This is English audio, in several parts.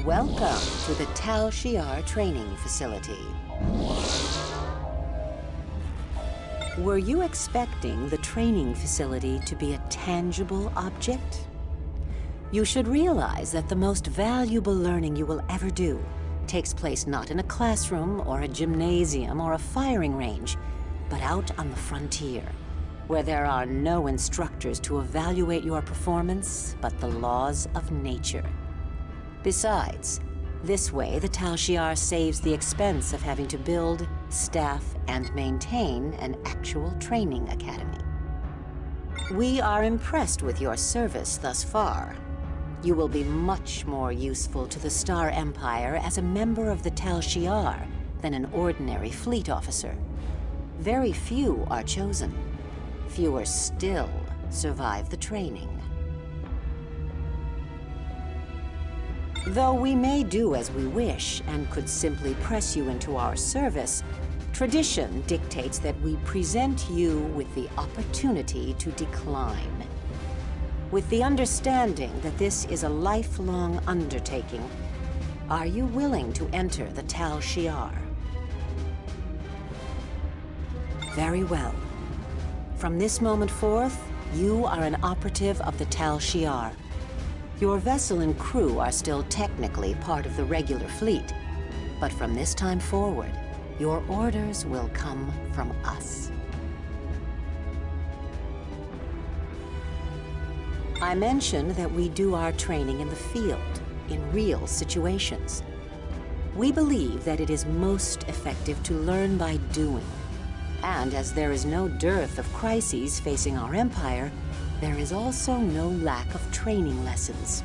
Welcome to the Tal Shiar training facility. Were you expecting the training facility to be a tangible object? You should realize that the most valuable learning you will ever do takes place not in a classroom or a gymnasium or a firing range, but out on the frontier, where there are no instructors to evaluate your performance but the laws of nature. Besides, this way the Tal Shiar saves the expense of having to build, staff, and maintain an actual training academy. We are impressed with your service thus far. You will be much more useful to the Star Empire as a member of the Tal Shiar than an ordinary fleet officer. Very few are chosen. Fewer still survive the training. Though we may do as we wish and could simply press you into our service, tradition dictates that we present you with the opportunity to decline. With the understanding that this is a lifelong undertaking, are you willing to enter the Tal Shiar? Very well. From this moment forth, you are an operative of the Tal Shiar. Your vessel and crew are still technically part of the regular fleet, but from this time forward, your orders will come from us. I mentioned that we do our training in the field, in real situations. We believe that it is most effective to learn by doing. And as there is no dearth of crises facing our empire, there is also no lack of training lessons.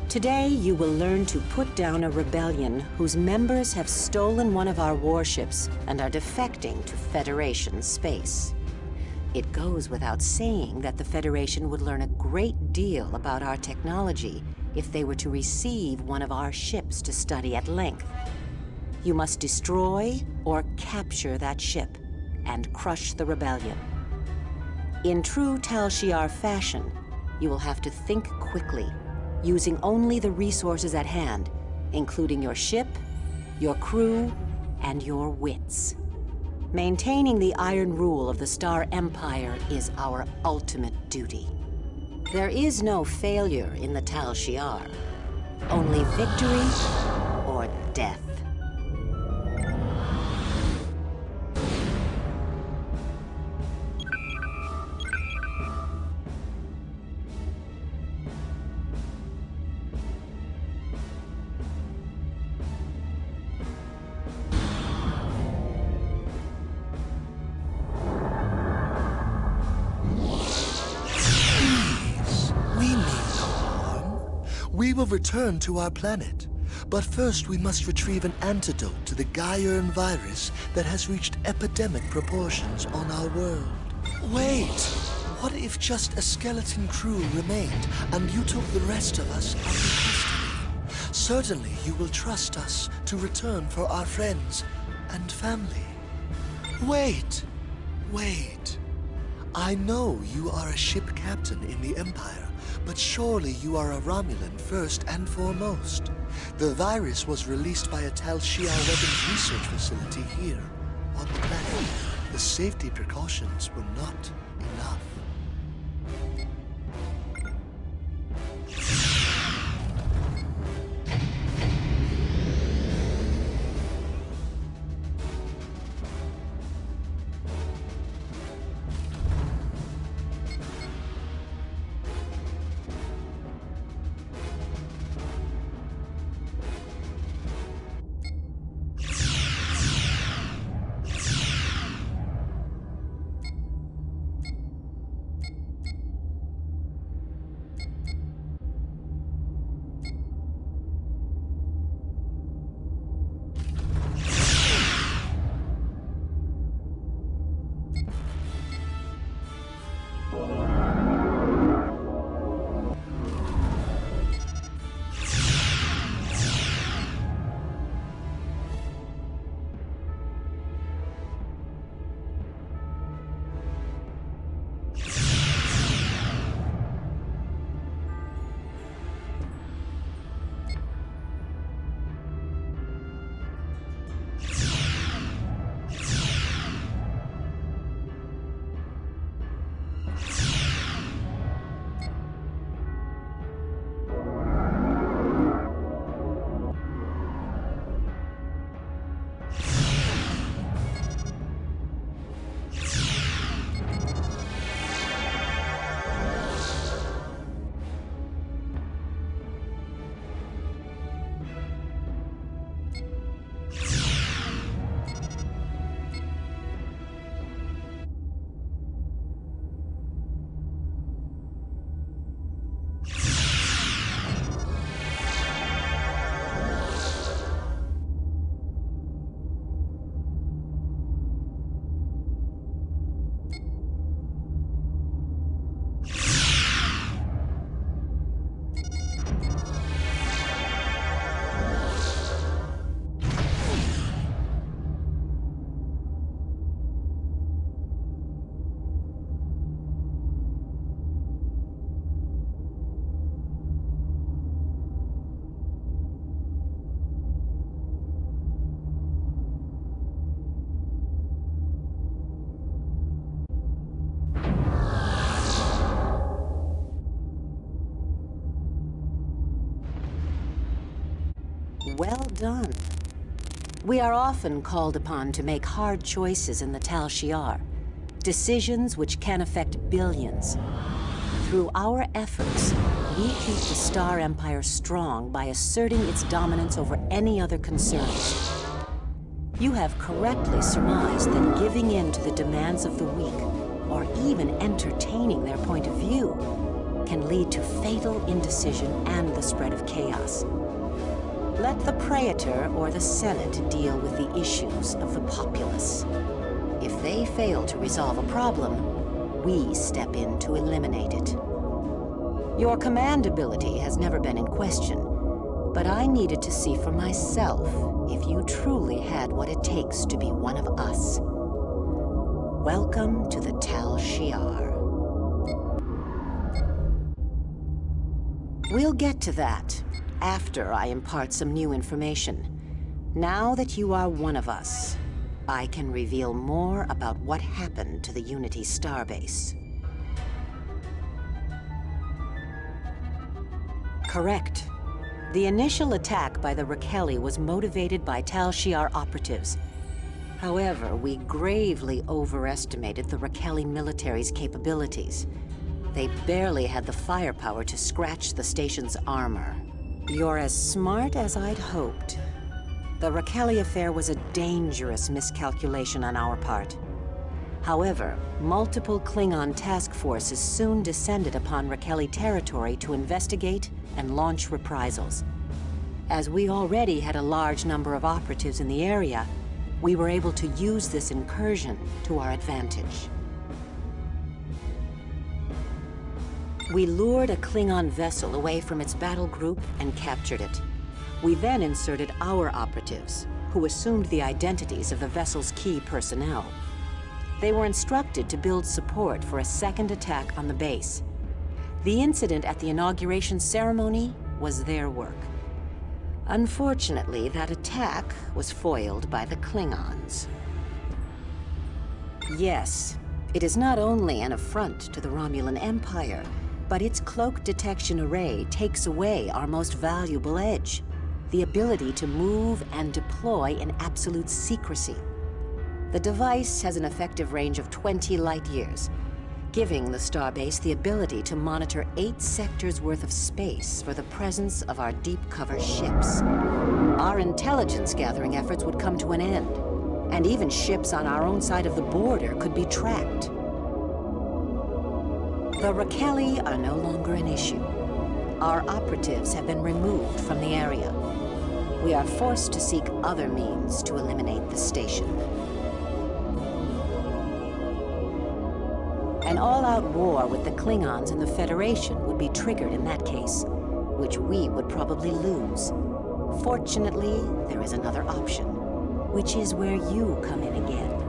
Today, you will learn to put down a rebellion whose members have stolen one of our warships and are defecting to Federation space. It goes without saying that the Federation would learn a great deal about our technology if they were to receive one of our ships to study at length. You must destroy or capture that ship and crush the rebellion. In true Tal Shiar fashion, you will have to think quickly, using only the resources at hand, including your ship, your crew, and your wits. Maintaining the iron rule of the Star Empire is our ultimate duty. There is no failure in the Tal Shiar, only victory or death. We will return to our planet, but first we must retrieve an antidote to the Gaiern virus that has reached epidemic proportions on our world. Wait! What if just a skeleton crew remained and you took the rest of us under custody? Certainly you will trust us to return for our friends and family. Wait! Wait! I know you are a ship captain in the Empire, but surely you are a Romulan first and foremost. The virus was released by a Tal Shiar weapons research facility here on the planet. The safety precautions were not enough. Well done. We are often called upon to make hard choices in the Tal Shiar, decisions which can affect billions. Through our efforts, we keep the Star Empire strong by asserting its dominance over any other concerns. You have correctly surmised that giving in to the demands of the weak, or even entertaining their point of view, can lead to fatal indecision and the spread of chaos. Let the Praetor or the Senate deal with the issues of the populace. If they fail to resolve a problem, we step in to eliminate it. Your command ability has never been in question, but I needed to see for myself if you truly had what it takes to be one of us. Welcome to the Tal Shiar. We'll get to that after I impart some new information. Now that you are one of us, I can reveal more about what happened to the Unity starbase. Correct. The initial attack by the Raquelli was motivated by Tal Shiar operatives. However, we gravely overestimated the Raquelli military's capabilities. They barely had the firepower to scratch the station's armor. You're as smart as I'd hoped. The Raquelli affair was a dangerous miscalculation on our part. However, multiple Klingon task forces soon descended upon Raquelli territory to investigate and launch reprisals. As we already had a large number of operatives in the area, we were able to use this incursion to our advantage. We lured a Klingon vessel away from its battle group and captured it. We then inserted our operatives, who assumed the identities of the vessel's key personnel. They were instructed to build support for a second attack on the base. The incident at the inauguration ceremony was their work. Unfortunately, that attack was foiled by the Klingons. Yes, it is not only an affront to the Romulan Empire, but its cloak detection array takes away our most valuable edge, the ability to move and deploy in absolute secrecy. The device has an effective range of 20 light-years, giving the starbase the ability to monitor 8 sectors worth of space for the presence of our deep-cover ships. Our intelligence-gathering efforts would come to an end, and even ships on our own side of the border could be tracked. The Raquelli are no longer an issue. Our operatives have been removed from the area. We are forced to seek other means to eliminate the station. An all-out war with the Klingons and the Federation would be triggered in that case, which we would probably lose. Fortunately, there is another option, which is where you come in again.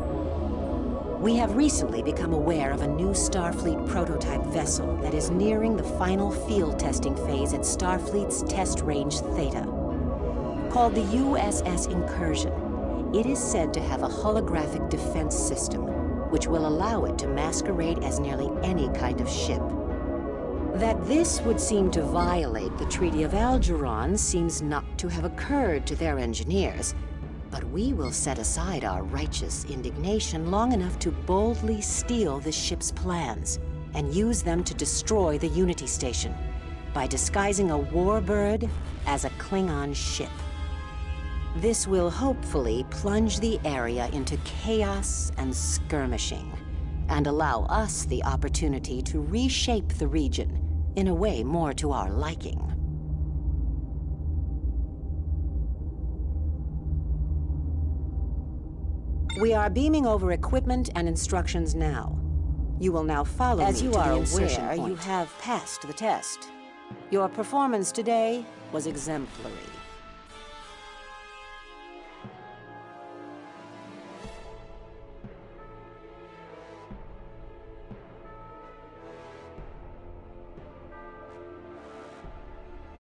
We have recently become aware of a new Starfleet prototype vessel that is nearing the final field testing phase at Starfleet's Test Range Theta. Called the USS Incursion, it is said to have a holographic defense system, which will allow it to masquerade as nearly any kind of ship. That this would seem to violate the Treaty of Algeron seems not to have occurred to their engineers, but we will set aside our righteous indignation long enough to boldly steal the ship's plans and use them to destroy the Unity Station by disguising a warbird as a Klingon ship. This will hopefully plunge the area into chaos and skirmishing, and allow us the opportunity to reshape the region in a way more to our liking. We are beaming over equipment and instructions now. You will now follow me to the insertion point. As you are aware, you have passed the test. Your performance today was exemplary.